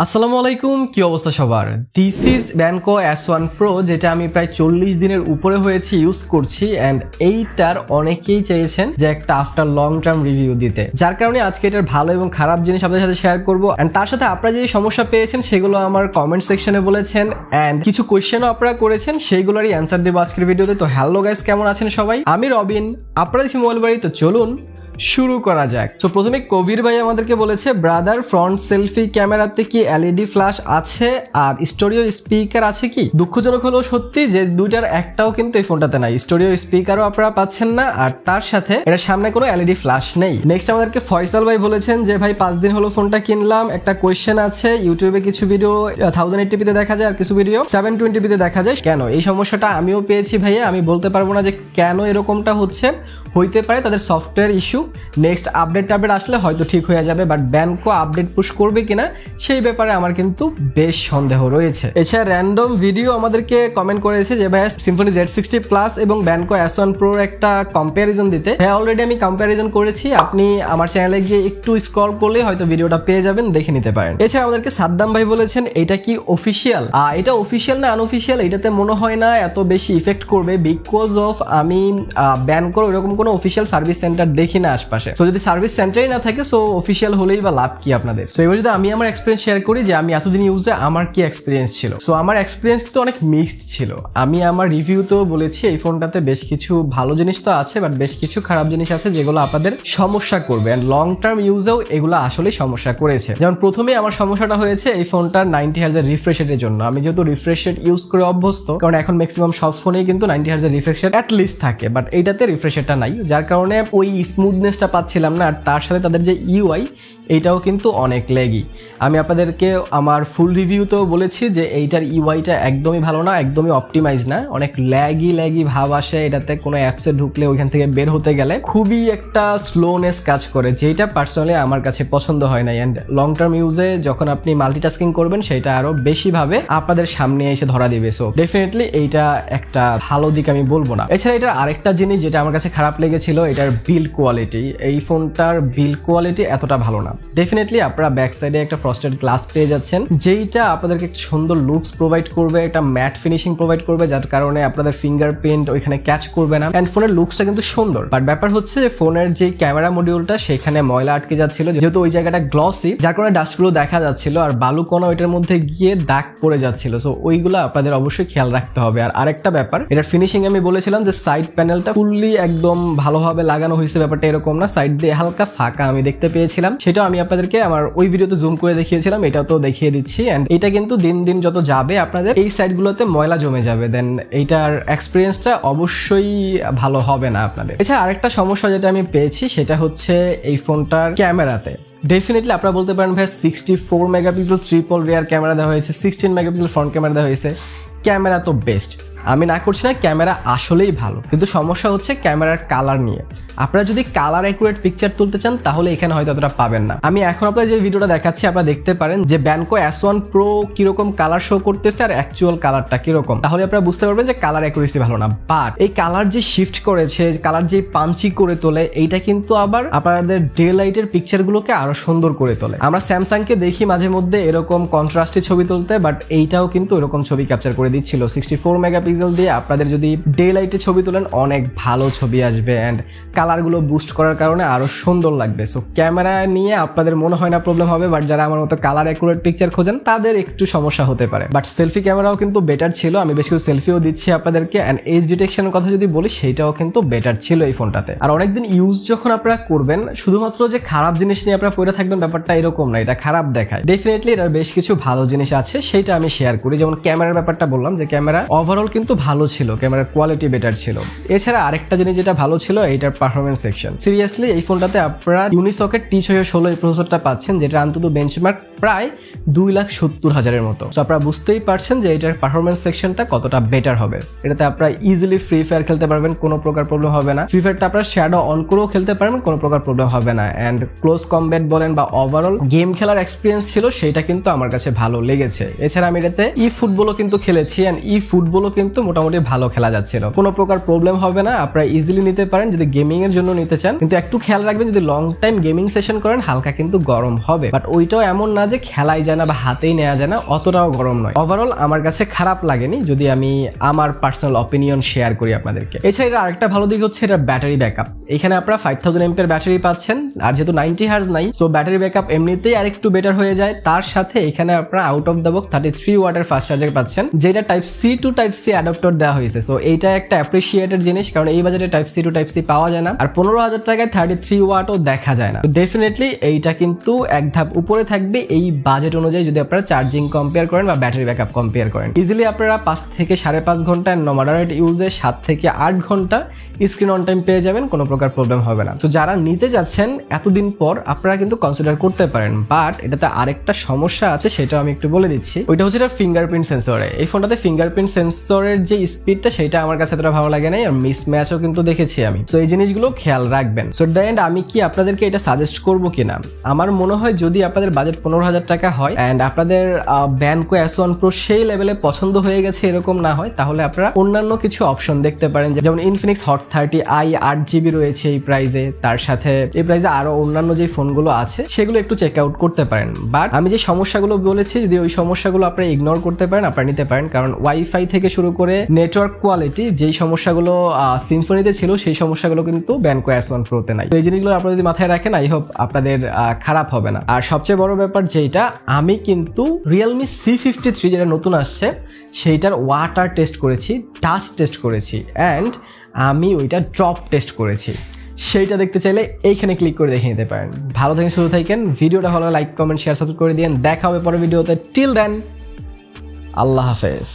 আসসালামু আলাইকুম, কি অবস্থা সবার? This is Benco S1 Pro, যেটা আমি প্রায় 40 দিনের উপরে হয়েছে ইউজ করছি এন্ড এইটার অনেকেই চেয়েছেন যে একটা আফটার লং টার্ম রিভিউ দিতে, যার কারণে আজকে এটার ভালো এবং খারাপ জিনিস আপনাদের সাথে শেয়ার করব এন্ড তার সাথে আপনারা যে সমস্যা পেয়েছেন সেগুলো আমার কমেন্ট সেকশনে বলেছেন এন্ড কিছু কোয়েশ্চেনও আপনারা করেছেন, সেইগুলোরই অ্যান্সার দেবো আজকের ভিডিওতে। তো হ্যালো গাইস, কেমন আছেন সবাই? আমি রবিন, আপনারা দেখছি মোবাইল বাড়ি। তো চলুন শুরু করা যাক। তো প্রথমে কবির ভাই আমাদেরকে বলেছে, ব্রাদার ফ্রন্ট সেলফি ক্যামেরাতে কি এলইডি ফ্ল্যাশ আছে আর স্টোরিও স্পিকার আছে কি? দুঃখজনক হলেও সত্যি যে দুইটার একটাও কিন্তু এই ফোনটাতে নাই। স্টোরিও স্পিকারও আপনারা পাচ্ছেন না আর তার সাথে এটার সামনে কোনো এলইডি ফ্ল্যাশ নেই। নেক্সট আমাদেরকে ফয়সাল ভাই বলেছেন যে ভাই 5 দিন হলো ফোনটা কিনলাম, একটা কোয়েশ্চেন আছে, ইউটিউবে কিছু ভিডিও 1080p তে দেখা যায় আর কিছু ভিডিও 720p তে দেখা যায়। কেন এই সমস্যাটা আমিও পেয়েছি ভাইয়া, আমি বলতে পারবো না যে কেন এরকমটা হচ্ছে, হইতে পারে তাদের সফটওয়্যার ইস্যু। নেক্সট আপডেট আসলে হয়তো ঠিক হয়ে যাবে, বাট Benco আপডেট পুশ করবে কিনা সেই ব্যাপারে আমার কিন্তু বেশ সন্দেহ রয়েছে। এছাড়া র্যান্ডম ভিডিও আমাদেরকে কমেন্ট করেছে যে ভাই সিম্ফনি Z60 প্লাস এবং Benco S1 Pro একটা কম্পারিজন দিতে। হ্যাঁ, অলরেডি আমি কম্পারিজন করেছি, আপনি আমার চ্যানেলে গিয়ে একটু স্ক্রল করলে হয়তো ভিডিওটা পেয়ে যাবেন, দেখে নিতে পারেন। এছাড়া আমাদেরকে সাদ্দাম ভাই বলেছেন এটা কি অফিসিয়াল? এটা অফিসিয়াল না আনঅফিসিয়াল এটাতে মনে হয় না এত বেশি ইফেক্ট করবে, বিকজ অফ আমি Benco এরকম কোনো অফিসিয়াল সার্ভিস সেন্টার দেখি না আশপাশে। সো যদি সার্ভিস সেন্টারই না থাকে সো অফিসিয়াল হলেই বা লাভ কি আপনাদের? সো এবার যদি আমি আমার এক্সপিরিয়েন্স শেয়ার করি যে আমি এতদিন ইউজে আমার কি এক্সপিরিয়েন্স ছিল। সো আমার এক্সপিরিয়েন্স কিন্তু অনেক মিক্সড ছিল। আমি আমার রিভিউতেও বলেছি এই ফোনটাতে বেশ কিছু ভালো জিনিস তো আছে, বাট বেশ কিছু খারাপ জিনিস আছে যেগুলো আপনাদের সমস্যা করবে এন্ড লং টার্ম ইউজেও এগুলো আসলেই সমস্যা করেছে। যেমন প্রথমে আমার সমস্যাটা হয়েছে এই ফোনটার 90 Hz রিফ্রেশ রেটের জন্য। আমি যেহেতু রিফ্রেশ রেট ইউজ করে অভ্যস্ত, কারণ এখন ম্যাক্সিমাম সব ফোনেই কিন্তু 90 Hz refresh rate at least থাকে, বাট এইটাতে রিফ্রেশ রেটটা নাই, যার কারণে ওই স্মুথনেসটা পাচ্ছিলাম না। আর তার সাথে তাদের যে ইউআই এইটাও কিন্তু অনেক ল্যাগি। আমি আপনাদেরকে আমার ফুল রিভিউতেও বলেছি যে এইটার ইউআইটা একদমই ভালো না, একদমই অপটিমাইজ না, অনেক ল্যাগি ভাব আসে এটাতে। কোনো অ্যাপসে ঢুকলে ওইখান থেকে বের হতে গেলে খুবই একটা স্লোনেস কাজ করে, যেটা পার্সোনালি আমার কাছে পছন্দ হয় না। অ্যান্ড লং টার্ম ইউজে যখন আপনি মাল্টিটাস্কিং করবেন সেটা আরো বেশিভাবে আপনাদের সামনে এসে ধরা দিবে। সো ডেফিনেটলি এইটা একটা ভালো দিক আমি বলবো না। এছাড়া এটার আরেকটা জিনিস যেটা আমার কাছে খারাপ লেগেছিল, এটার বিল্ড কোয়ালিটি। এই ফোনটার বিল্ড কোয়ালিটি এতটা ভালো না। ডেফিনেটলি আপনারা ব্যাক সাইডে একটা ফ্রস্টেড গ্লাস পেয়ে যাচ্ছেন, যেইটা আপনাদেরকে একটা সুন্দর লুকস প্রোভাইড করবে, একটা ম্যাট ফিনিশিং প্রোভাইড করবে, যার কারণে আপনাদের ফিঙ্গারপ্রিন্ট ওইখানে ক্যাচ করবে না। এন্ড ফোনের লুকসটা কিন্তু সুন্দর, বাট ব্যাপার হচ্ছে যে ফোনের যে ক্যামেরা মডিউলটা সেখানে ময়লা আটকে যাচ্ছিল, যেহেতু ওই জায়গাটা গ্লসি, যার কারণে ডাস্টগুলো দেখা যাচ্ছিল আর বালুকণা ওইটার মধ্যে গিয়ে দাগ পড়ে যাচ্ছিল। সো ওইগুলো আপনাদের অবশ্যই খেয়াল রাখতে হবে। আর আরেকটা ব্যাপার, এটার ফিনিশিং আমি বলেছিলাম যে সাইড প্যানেলটা ফুললি একদম ভালোভাবে লাগানো হয়েছে, ব্যাপারটা এরকম না। সাইড দিয়ে হালকা ফাঁকা আমি দেখতে পেয়েছিলাম, সেটাও আমি আপনাদেরকে আমার ওই ভিডিওতে জুম করে দেখিয়েছিলাম, এটাও তো দেখিয়ে দিচ্ছি। এন্ড এটা কিন্তু দিন দিন যত যাবে আপনাদের এই সাইডগুলোতে ময়লা জমে যাবে, দেন এইটার এক্সপিরিয়েন্সটা অবশ্যই ভালো হবে না আপনাদের। এছাড়া আরেকটা সমস্যা যেটা আমি পেয়েছি সেটা হচ্ছে এই ফোনটার ক্যামেরাতে। ডেফিনেটলি আপনারা বলতে পারেন ভাই 64 মেগাপিক্সেল ট্রিপল রিয়ার ক্যামেরা দেওয়া হয়েছে, 16 মেগাপিক্সেল ফ্রন্ট ক্যামেরা দেওয়া হয়েছে। ক্যামেরা তো বেস্ট, আমি না করছি না, ক্যামেরা আসলেই ভালো, কিন্তু সমস্যা হচ্ছে ক্যামেরার কালার নিয়ে। আপনারা যদি কালার অ্যাকুরেট পিকচার তুলতে চান তাহলে এখানে হয়তো অতটা পাবেন না। আমি এখন আপনাদের যে ভিডিওটা দেখাচ্ছি আপনারা দেখতে পারেন যে Benco S1 Pro কিরকম কালার শো করতেছে আর অ্যাকচুয়াল কালারটা কিরকম, তাহলে আপনারা বুঝতে পারবেন যে কালার অ্যাকুরেসি ভালো না। বাট এই কালার যে শিফট করেছে, কালার যে পাঞ্চি করে তোলে, এইটা কিন্তু আবার আপনাদের ডে লাইটের পিকচারগুলোকে আরো সুন্দর করে তোলে। আমরা স্যামসাংকে দেখি মাঝে মধ্যে এরকম কন্ট্রাস্টে ছবি তুলতে, বাট এইটাও কিন্তু এরকম ছবি ক্যাপচার করে দিচ্ছিল 64 মেগাপিক্সেল দিয়ে। আপনাদের যদি ডে লাইটে ছবি তোলেন অনেক ভালো ছবি আসবে এন্ড কালারগুলো বুস্ট করার কারণে আরো সুন্দর লাগবে। সো ক্যামেরা নিয়ে আপনাদের মনে হয় না প্রবলেম হবে, বাট যারা আমার মতো কালার অ্যাকুরেট পিকচার খোঁজেন তাদের একটু সমস্যা হতে পারে। বাট সেলফি ক্যামেরাও কিন্তু বেটার ছিল, আমি বেশ কিছু সেলফিও দিচ্ছি আপনাদেরকে। এন্ড এজ ডিটেকশনের কথা যদি বলি সেইটাও কিন্তু বেটার ছিল এই ফোনটাতে। আর অনেকদিন ইউজ যখন আপনারা করবেন, শুধুমাত্র যে খারাপ জিনিস নিয়ে আপনারা পড়ে থাকবেন ব্যাপারটা এরকম না, এটা খারাপ দেখায়। ডেফিনেটলি এটার বেশ কিছু ভালো জিনিস আছে, সেইটা আমি শেয়ার করি। যেমন ক্যামেরার ব্যাপারটা বললাম যে ক্যামেরা ওভারঅল কিন্তু ভালো ছিল, ক্যামেরার কোয়ালিটি বেটার ছিল। এছাড়া আরেকটা জিনিস যেটা ভালো ছিল এইটার পারফরমেন্স সেকশন। সিরিয়াসলি এই ফোনটাতে আপনারা ইউনিসকের T616 এই প্রসেসরটা পাচ্ছেন, যেটা অন্তত বেঞ্চমার্ক প্রায় 2,70,000-এর মতো। তো আপনারা বুঝতেই পারছেন যে এটার পারফরমেন্স সেকশনটা কতটা বেটার হবে। এটাতে আপনারা ইজিলি ফ্রি ফায়ার খেলতে পারবেন, কোনো প্রকার প্রবলেম হবে না। ফ্রি ফায়ারটা আপনারা শ্যাডো অন করেও খেলতে পারবেন, কোনো প্রকার প্রবলেম হবে না। অ্যান্ড ক্লোজ কমব্যাট বলেন বা ওভারঅল গেম খেলার এক্সপিরিয়েন্স ছিল, সেটা কিন্তু আমার কাছে ভালো লেগেছে। এছাড়া আমি এটাতে ই ফুটবলও কিন্তু খেলেছি, অ্যান্ড ই ফুটবলও কিন্তু কিন্তু মোটামুটি ভালো খেলা যাচ্ছিল, কোনো প্রকার প্রবলেম হবে না, আপনারা ইজিলি নিতে পারেন যদি গেমিং এর জন্য নিতে চান। কিন্তু একটু খেয়াল রাখবেন যদি লং টাইম গেমিং সেশন করেন হালকা কিন্তু গরম হবে, বাট ওইটাও এমন না যে খেলাই যায় না বা হাতেই নেওয়া যায় না, অতটাও গরম নয়। ওভারঅল আমার কাছে খারাপ লাগেনি যদি আমি আমার পার্সোনাল অপিনিয়ন শেয়ার করি আপনাদেরকে। এছাড়া আরেকটা ভালো দিক হচ্ছে এটার ব্যাটারি ব্যাকআপ। এখানে আপনারা 5000 mAh ব্যাটারি পাচ্ছেন, আর যেহেতু 90 Hz নাই সো ব্যাটারি ব্যাকআপ এমনিতেই আরেকটু বেটার হয়ে যায়। তার সাথে এখানে আপনারা আউট অফ দ্য বক্স 33 ওয়াটের ফাস্ট চার্জার পাচ্ছেন, যেটা type C to type C adapter দেওয়া হয়েছে। সো এইটা একটা অ্যাপ্রিসিয়েটেড জিনিস, কারণ এই বাজেটে type C to type C পাওয়া যায় না, আর 15,000 টাকায় 33 ওয়াটও দেখা যায় না। ডেফিনেটলি এইটা কিন্তু এক ধাপ উপরে থাকবে এই বাজেট অনুযায়ী যদি আপনারা চার্জিং কম্পেয়ার করেন বা ব্যাটারি ব্যাকআপ কম্পেয়ার করেন। ইজিলি আপনারা 5 থেকে 5.5 ঘন্টা মডারেট ইউজে 7 থেকে 8 ঘন্টা স্ক্রিন অন টাইম পেয়ে যাবেন, কোনো প্রকার প্রবলেম হবে না। তো যারা নিতে যাচ্ছেন এতদিন পর আপনারা কিন্তু কনসিডার করতে পারেন, বাট এটাতে আরেকটা সমস্যা আছে, সেটা আমি একটু বলে দিচ্ছি। ওইটা হচ্ছে এটা ফিঙ্গারপ্রিন্ট সেন্সরে। এই ফোনটাতে ফিঙ্গারপ্রিন্ট সেন্সরের যে স্পিডটা সেটা আমার কাছে এতটা ভালো লাগে নাই, আর মিসম্যাচও কিন্তু দেখেছি আমি। সো এই জিনিসগুলো খেয়াল রাখবেন। সো দ্য এন্ড আমি কি আপনাদেরকে এটা সাজেস্ট করবো কিনা, আমার মনে হয় যদি আপনাদের বাজেট 15,000 টাকা হয় অ্যান্ড আপনাদের Benco S1 Pro সেই লেভেলে পছন্দ হয়ে গেছে এরকম না হয়, তাহলে আপনারা অন্যান্য কিছু অপশন দেখতে পারেন, যেমন ইনফিনিক্স হট 30i 8GB রয়েছে এই প্রাইসে, তার সাথে এই প্রাইসে আরো অন্যান্য যে ফোনগুলো আছে সেগুলো একটু চেক আউট করতে পারেন। বাট আমি যে সমস্যাগুলো বলেছি যদি ওই সমস্যাগুলো আপনারা ইগনোর করতে পারেন আপনারা নিতে পারেন, কারণ ওয়াইফাই থেকে শুরু করে নেটওয়ার্ক কোয়ালিটি যেই সমস্যাগুলো সিম্ফনিতে ছিল সেই সমস্যাগুলো কিন্তু Benco S1 Pro তে নাই। তো এই জিনিসগুলো আপনারা যদি মাথায় রাখেন আই হোপ আপনাদের খারাপ হবে না। আর সবচেয়ে বড় ব্যাপার যেটা, আমি কিন্তু Realme C53 যেটা নতুন আসছে সেইটার ওয়াটার টেস্ট করেছি, ডাস্ট টেস্ট করেছি, অ্যান্ড আমি ওইটা ড্রপ টেস্ট করেছি। সেইটা দেখতে চাইলে এইখানে ক্লিক করে দেখে নিতে পারেন। ভালো থাকেন, সুস্থ থাকেন, ভিডিওটা ভালো লাইক কমেন্ট শেয়ার সাবস্ক্রাইব করে দিন। দেখা হবে পরের ভিডিওতে। টিল দেন আল্লাহ হাফেজ।